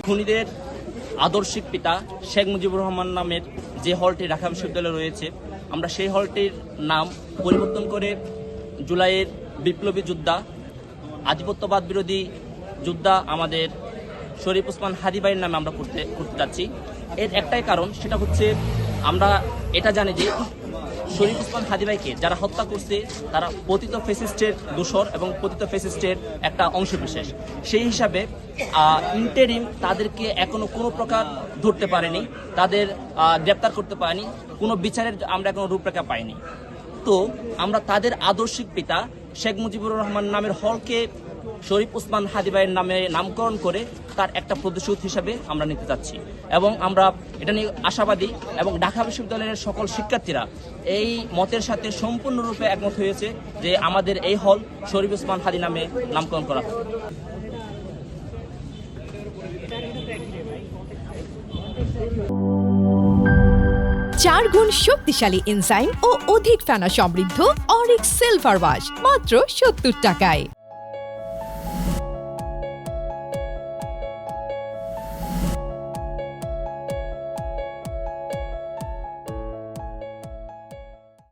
খুনিদের আদর্শিক পিতা শেখ মুজিবুর রহমান নামের যে হলটি ঢাকা বিশ্ববিদ্যালয়ে রয়েছে, আমরা সেই হলটির নাম পরিবর্তন করে জুলাইয়ের বিপ্লবী যোদ্ধা, আধিপত্যবাদ বিরোধী যোদ্ধা আমাদের শরীফ ওসমান হাদী ভাইয়ের নামে আমরা করতে যাচ্ছি। এর একটাই কারণ, সেটা হচ্ছে আমরা এটা জানি যে শরীফ ওসমান হাদী ভাইকে যারা হত্যা করছে তারা পতিত ফ্যাসিস্টের দোসর এবং পতিত ফ্যাসিস্টের একটা অংশবিশেষ। সেই হিসাবে ইন্টারিম তাদেরকে এখনো কোনো প্রকার ধরতে পারেনি, তাদের গ্রেপ্তার করতে পারেনি, কোনো বিচারের আমরা এখনো রূপরেখা পাইনি। তো আমরা তাদের আদর্শিক পিতা শেখ মুজিবুর রহমান নামের হলকে শরীফ ওসমান হাদী ভাইয়ের নামে নামকরণ করে তার একটা প্রতিশোধ হিসাবে আমরা নিতে চাচ্ছি, এবং আমরা এটা নিয়ে আশাবাদী এবং ঢাকা বিশ্ববিদ্যালয়ের সকল শিক্ষার্থীরা এই মতের সাথে সম্পূর্ণরূপে একমত হয়েছে যে আমাদের এই হল শরীফ ওসমান হাদী নামে নামকরণ করা হবে। 4 গুণ শক্তিশালী এনজাইম ও অধিক ফেনা সমৃদ্ধ অরিক সিলভার ওয়াশ মাত্র 70 টাকায়।